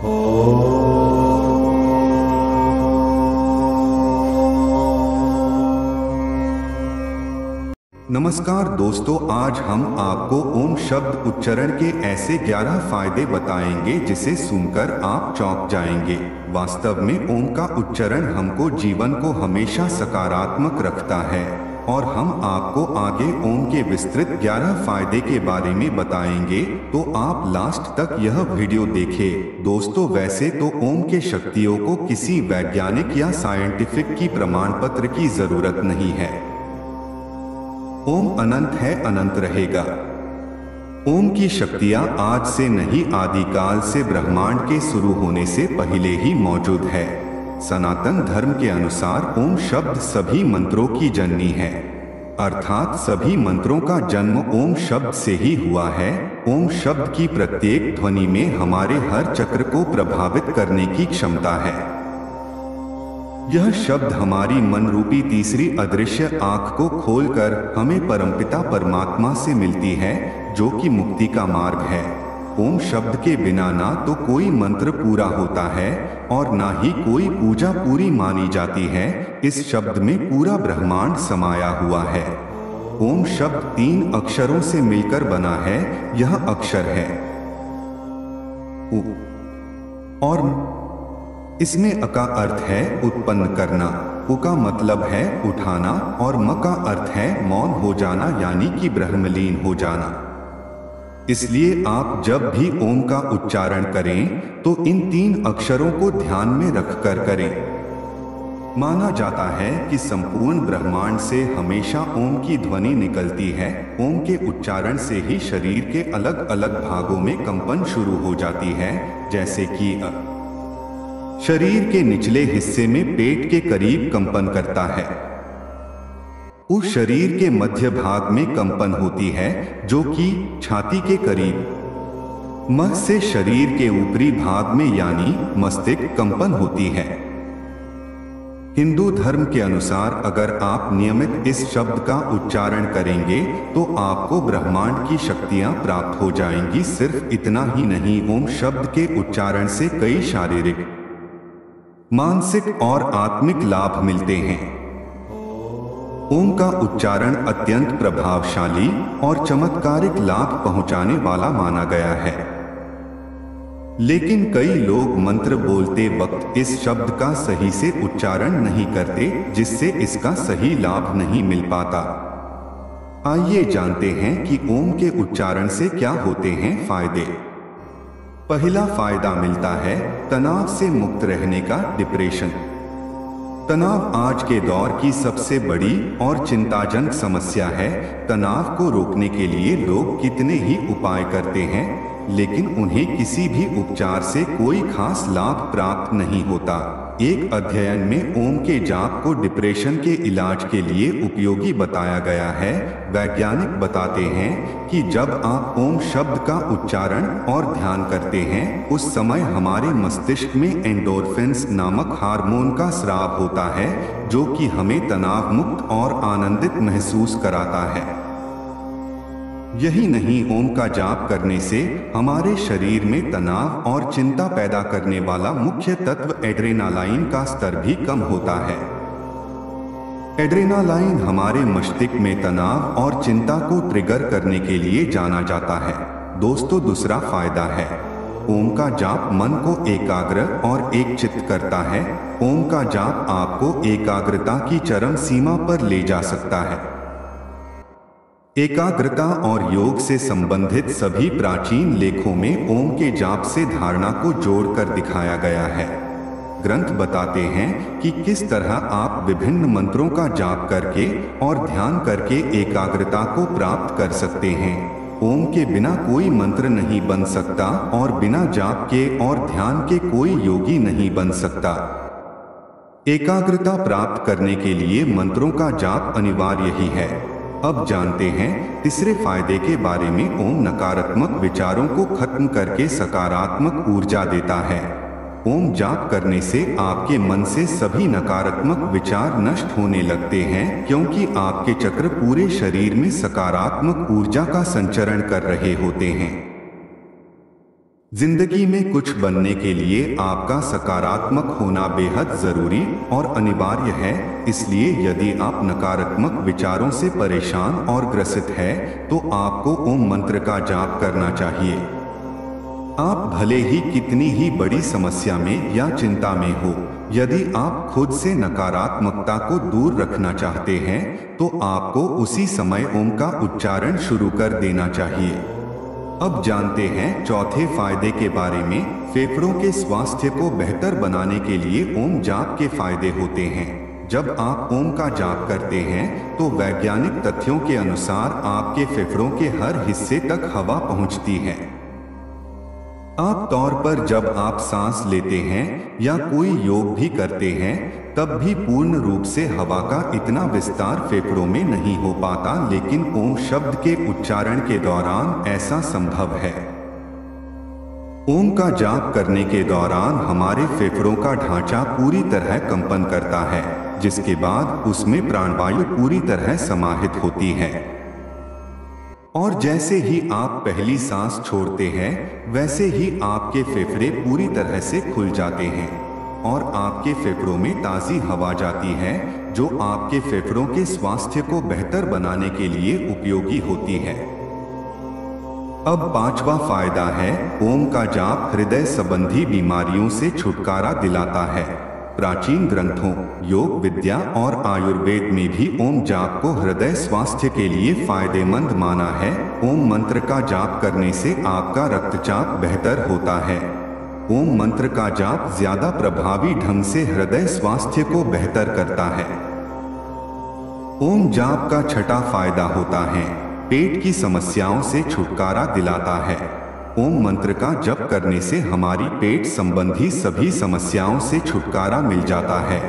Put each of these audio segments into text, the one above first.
नमस्कार दोस्तों, आज हम आपको ओम शब्द उच्चारण के ऐसे 11 फायदे बताएंगे जिसे सुनकर आप चौंक जाएंगे। वास्तव में ओम का उच्चारण हमको जीवन को हमेशा सकारात्मक रखता है और हम आपको आगे ओम के विस्तृत 11 फायदे के बारे में बताएंगे, तो आप लास्ट तक यह वीडियो देखें। दोस्तों, वैसे तो ओम के शक्तियों को किसी वैज्ञानिक या साइंटिफिक की प्रमाण पत्र की जरूरत नहीं है। ओम अनंत है, अनंत रहेगा। ओम की शक्तियां आज से नहीं, आदिकाल से ब्रह्मांड के शुरू होने से पहले ही मौजूद है। सनातन धर्म के अनुसार ओम शब्द सभी मंत्रों की जननी है, अर्थात सभी मंत्रों का जन्म ओम शब्द से ही हुआ है। ओम शब्द की प्रत्येक ध्वनि में हमारे हर चक्र को प्रभावित करने की क्षमता है। यह शब्द हमारी मन रूपी तीसरी अदृश्य आंख को खोलकर हमें परमपिता परमात्मा से मिलती है, जो कि मुक्ति का मार्ग है। ओम शब्द के बिना ना तो कोई मंत्र पूरा होता है और ना ही कोई पूजा पूरी मानी जाती है। इस शब्द में पूरा ब्रह्मांड समाया हुआ है। ओम शब्द 3 अक्षरों से मिलकर बना है। यह अक्षर है उ और इसमें अ का अर्थ है उत्पन्न करना, उ का मतलब है उठाना और म का अर्थ है मौन हो जाना, यानी कि ब्रह्मलीन हो जाना। इसलिए आप जब भी ओम का उच्चारण करें तो इन 3 अक्षरों को ध्यान में रखकर करें। माना जाता है कि संपूर्ण ब्रह्मांड से हमेशा ओम की ध्वनि निकलती है। ओम के उच्चारण से ही शरीर के अलग अलग भागों में कंपन शुरू हो जाती है, जैसे कि शरीर के निचले हिस्से में पेट के करीब कंपन करता है, उस शरीर के मध्य भाग में कंपन होती है जो कि छाती के करीब, मह से शरीर के ऊपरी भाग में यानी मस्तिष्क कंपन होती है। हिंदू धर्म के अनुसार अगर आप नियमित इस शब्द का उच्चारण करेंगे तो आपको ब्रह्मांड की शक्तियां प्राप्त हो जाएंगी। सिर्फ इतना ही नहीं, ओम शब्द के उच्चारण से कई शारीरिक, मानसिक और आत्मिक लाभ मिलते हैं। ओम का उच्चारण अत्यंत प्रभावशाली और चमत्कारिक लाभ पहुंचाने वाला माना गया है। लेकिन कई लोग मंत्र बोलते वक्त इस शब्द का सही से उच्चारण नहीं करते, जिससे इसका सही लाभ नहीं मिल पाता। आइए जानते हैं कि ओम के उच्चारण से क्या होते हैं फायदे। पहला फायदा मिलता है तनाव से मुक्त रहने का, डिप्रेशन। तनाव आज के दौर की सबसे बड़ी और चिंताजनक समस्या है। तनाव को रोकने के लिए लोग कितने ही उपाय करते हैं, लेकिन उन्हें किसी भी उपचार से कोई खास लाभ प्राप्त नहीं होता। एक अध्ययन में ओम के जाप को डिप्रेशन के इलाज के लिए उपयोगी बताया गया है। वैज्ञानिक बताते हैं कि जब आप ओम शब्द का उच्चारण और ध्यान करते हैं, उस समय हमारे मस्तिष्क में एंडोर्फिन्स नामक हार्मोन का स्राव होता है, जो कि हमें तनाव मुक्त और आनंदित महसूस कराता है। यही नहीं, ओम का जाप करने से हमारे शरीर में तनाव और चिंता पैदा करने वाला मुख्य तत्व एड्रेनालाइन का स्तर भी कम होता है। एड्रेनालाइन हमारे मस्तिष्क में तनाव और चिंता को ट्रिगर करने के लिए जाना जाता है। दोस्तों, दूसरा फायदा है ओम का जाप मन को एकाग्र और एकचित्त करता है। ओम का जाप आपको एकाग्रता की चरम सीमा पर ले जा सकता है। एकाग्रता और योग से संबंधित सभी प्राचीन लेखों में ओम के जाप से धारणा को जोड़कर दिखाया गया है। ग्रंथ बताते हैं कि किस तरह आप विभिन्न मंत्रों का जाप करके और ध्यान करके एकाग्रता को प्राप्त कर सकते हैं। ओम के बिना कोई मंत्र नहीं बन सकता और बिना जाप के और ध्यान के कोई योगी नहीं बन सकता। एकाग्रता प्राप्त करने के लिए मंत्रों का जाप अनिवार्य ही है। अब जानते हैं तीसरे फायदे के बारे में। ओम नकारात्मक विचारों को खत्म करके सकारात्मक ऊर्जा देता है। ओम जाप करने से आपके मन से सभी नकारात्मक विचार नष्ट होने लगते हैं, क्योंकि आपके चक्र पूरे शरीर में सकारात्मक ऊर्जा का संचरण कर रहे होते हैं। जिंदगी में कुछ बनने के लिए आपका सकारात्मक होना बेहद जरूरी और अनिवार्य है। इसलिए यदि आप नकारात्मक विचारों से परेशान और ग्रसित हैं, तो आपको ओम मंत्र का जाप करना चाहिए। आप भले ही कितनी ही बड़ी समस्या में या चिंता में हो, यदि आप खुद से नकारात्मकता को दूर रखना चाहते हैं, तो आपको उसी समय ओम का उच्चारण शुरू कर देना चाहिए। अब जानते हैं चौथे फायदे के बारे में। फेफड़ों के स्वास्थ्य को बेहतर बनाने के लिए ओम जाप के फायदे होते हैं। जब आप ओम का जाप करते हैं तो वैज्ञानिक तथ्यों के अनुसार आपके फेफड़ों के हर हिस्से तक हवा पहुंचती है। आम तौर पर जब आप सांस लेते हैं या कोई योग भी करते हैं, तब भी पूर्ण रूप से हवा का इतना विस्तार फेफड़ों में नहीं हो पाता, लेकिन ओम शब्द के उच्चारण के दौरान ऐसा संभव है। ओम का जाप करने के दौरान हमारे फेफड़ों का ढांचा पूरी तरह कंपन करता है, जिसके बाद उसमें प्राणवायु पूरी तरह समाहित होती है। और जैसे ही आप पहली सांस छोड़ते हैं, वैसे ही आपके फेफड़े पूरी तरह से खुल जाते हैं और आपके फेफड़ों में ताज़ी हवा जाती है, जो आपके फेफड़ों के स्वास्थ्य को बेहतर बनाने के लिए उपयोगी होती है। अब पांचवा फायदा है, ओम का जाप हृदय संबंधी बीमारियों से छुटकारा दिलाता है। प्राचीन ग्रंथों, योग विद्या और आयुर्वेद में भी ओम जाप को हृदय स्वास्थ्य के लिए फायदेमंद माना है। ओम मंत्र का जाप करने से आपका रक्तचाप बेहतर होता है। ओम मंत्र का जाप ज्यादा प्रभावी ढंग से हृदय स्वास्थ्य को बेहतर करता है। ओम जाप का छठा फायदा होता है, पेट की समस्याओं से छुटकारा दिलाता है। ओम मंत्र का जप करने से हमारी पेट संबंधी सभी समस्याओं से छुटकारा मिल जाता है।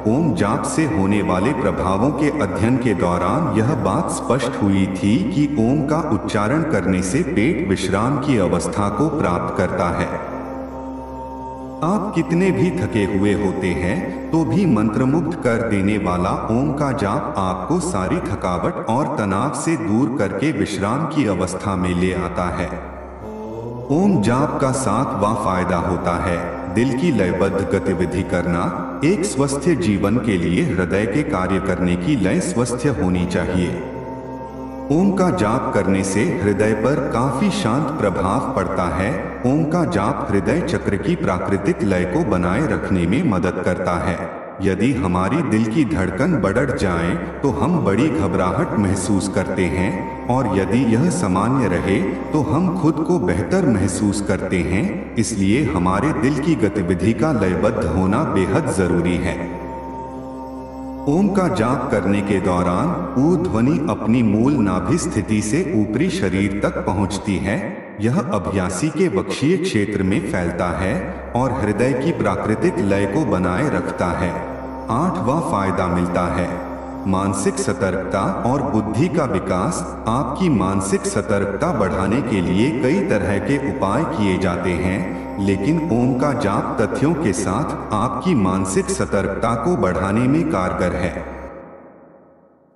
ओम जाप से होने वाले प्रभावों के अध्ययन के दौरान यह बात स्पष्ट हुई थी कि ओम का उच्चारण करने से पेट विश्राम की अवस्था को प्राप्त करता है। आप कितने भी थके हुए होते हैं, तो भी मंत्रमुग्ध कर देने वाला ओम का जाप आपको सारी थकावट और तनाव से दूर करके विश्राम की अवस्था में ले आता है। ओम जाप का सातवां फायदा होता है, दिल की लयबद्ध गतिविधि करना। एक स्वस्थ जीवन के लिए हृदय के कार्य करने की लय स्वस्थ होनी चाहिए। ओम का जाप करने से हृदय पर काफी शांत प्रभाव पड़ता है। ओम का जाप हृदय चक्र की प्राकृतिक लय को बनाए रखने में मदद करता है। यदि हमारी दिल की धड़कन बढ़ जाए तो हम बड़ी घबराहट महसूस करते हैं, और यदि यह सामान्य रहे तो हम खुद को बेहतर महसूस करते हैं। इसलिए हमारे दिल की गतिविधि का लयबद्ध होना बेहद जरूरी है। ओम का जाप करने के दौरान ऊ ध्वनि अपनी मूल नाभि स्थिति से ऊपरी शरीर तक पहुंचती है। यह अभ्यासी के वक्षीय क्षेत्र में फैलता है और हृदय की प्राकृतिक लय को बनाए रखता है। आठवां फायदा मिलता है, मानसिक सतर्कता और बुद्धि का विकास। आपकी मानसिक सतर्कता बढ़ाने के लिए कई तरह के उपाय किए जाते हैं, लेकिन ओम का जाप तथ्यों के साथ आपकी मानसिक सतर्कता को बढ़ाने में कारगर है।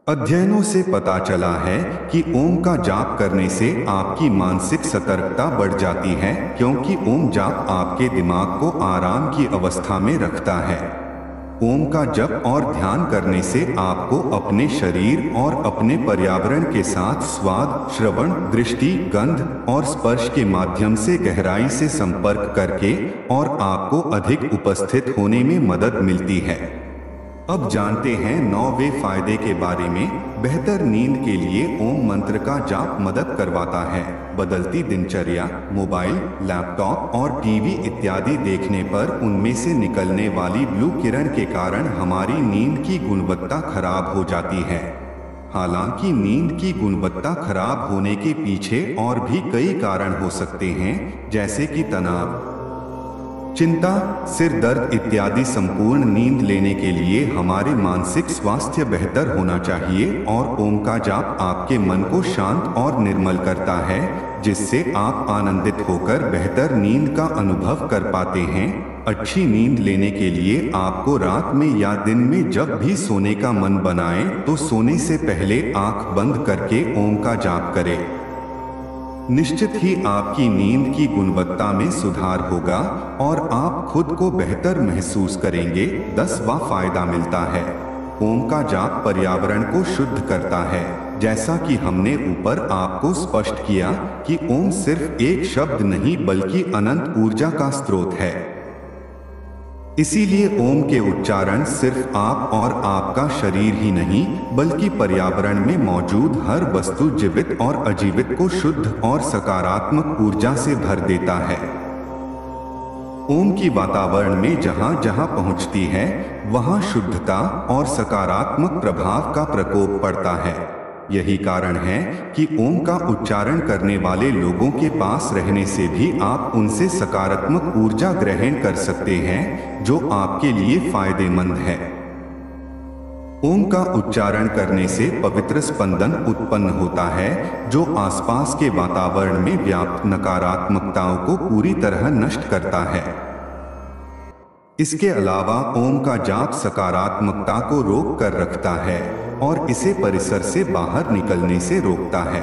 अध्ययनों से पता चला है कि ओम का जाप करने से आपकी मानसिक सतर्कता बढ़ जाती है, क्योंकि ओम जाप आपके दिमाग को आराम की अवस्था में रखता है। ओम का जप और ध्यान करने से आपको अपने शरीर और अपने पर्यावरण के साथ स्वाद, श्रवण, दृष्टि, गंध और स्पर्श के माध्यम से गहराई से संपर्क करके और आपको अधिक उपस्थित होने में मदद मिलती है। अब जानते हैं 9वें फायदे के बारे में। बेहतर नींद के लिए ओम मंत्र का जाप मदद करवाता है। बदलती दिनचर्या, मोबाइल, लैपटॉप और टीवी इत्यादि देखने पर उनमें से निकलने वाली ब्लू किरण के कारण हमारी नींद की गुणवत्ता खराब हो जाती है। हालांकि नींद की गुणवत्ता खराब होने के पीछे और भी कई कारण हो सकते हैं, जैसे कि तनाव, चिंता, सिर दर्द इत्यादि। संपूर्ण नींद लेने के लिए हमारे मानसिक स्वास्थ्य बेहतर होना चाहिए, और ओम का जाप आपके मन को शांत और निर्मल करता है, जिससे आप आनंदित होकर बेहतर नींद का अनुभव कर पाते हैं। अच्छी नींद लेने के लिए आपको रात में या दिन में जब भी सोने का मन बनाए तो सोने से पहले आंख बंद करके ओम का जाप करें। निश्चित ही आपकी नींद की गुणवत्ता में सुधार होगा और आप खुद को बेहतर महसूस करेंगे। 10वां फायदा मिलता है, ओम का जाप पर्यावरण को शुद्ध करता है। जैसा कि हमने ऊपर आपको स्पष्ट किया कि ओम सिर्फ एक शब्द नहीं बल्कि अनंत ऊर्जा का स्रोत है। इसीलिए ओम के उच्चारण सिर्फ आप और आपका शरीर ही नहीं बल्कि पर्यावरण में मौजूद हर वस्तु, जीवित और अजीवित को शुद्ध और सकारात्मक ऊर्जा से भर देता है। ओम की वातावरण में जहां जहां पहुंचती है वहां शुद्धता और सकारात्मक प्रभाव का प्रकोप पड़ता है। यही कारण है कि ओम का उच्चारण करने वाले लोगों के पास रहने से भी आप उनसे सकारात्मक ऊर्जा ग्रहण कर सकते हैं, जो आपके लिए फायदेमंद है। ओम का उच्चारण करने से पवित्र स्पंदन उत्पन्न होता है, जो आसपास के वातावरण में व्याप्त नकारात्मकताओं को पूरी तरह नष्ट करता है। इसके अलावा ओम का जाप सकारात्मकता को रोक कर रखता है और इसे परिसर से बाहर निकलने से रोकता है।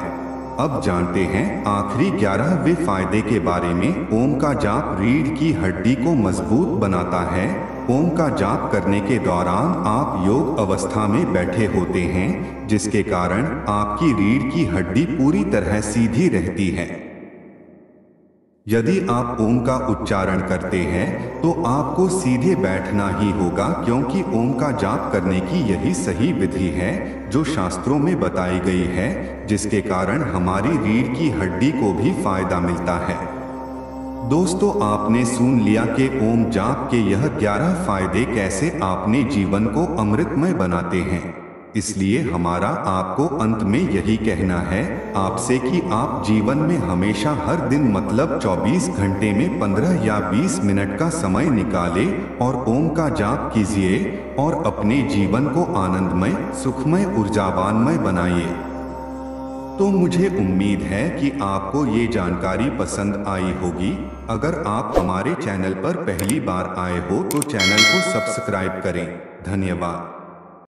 अब जानते हैं आखिरी 11वें फायदे के बारे में। ओम का जाप रीढ़ की हड्डी को मजबूत बनाता है। ओम का जाप करने के दौरान आप योग अवस्था में बैठे होते हैं, जिसके कारण आपकी रीढ़ की हड्डी पूरी तरह सीधी रहती है। यदि आप ओम का उच्चारण करते हैं तो आपको सीधे बैठना ही होगा, क्योंकि ओम का जाप करने की यही सही विधि है जो शास्त्रों में बताई गई है, जिसके कारण हमारी रीढ़ की हड्डी को भी फायदा मिलता है। दोस्तों, आपने सुन लिया कि ओम जाप के यह 11 फायदे कैसे अपने जीवन को अमृतमय बनाते हैं। इसलिए हमारा आपको अंत में यही कहना है आपसे कि आप जीवन में हमेशा हर दिन मतलब 24 घंटे में 15 या 20 मिनट का समय निकालें और ओम का जाप कीजिए और अपने जीवन को आनंदमय, सुखमय, ऊर्जावानमय बनाइए। तो मुझे उम्मीद है कि आपको ये जानकारी पसंद आई होगी। अगर आप हमारे चैनल पर पहली बार आए हो तो चैनल को सब्सक्राइब करें। धन्यवाद।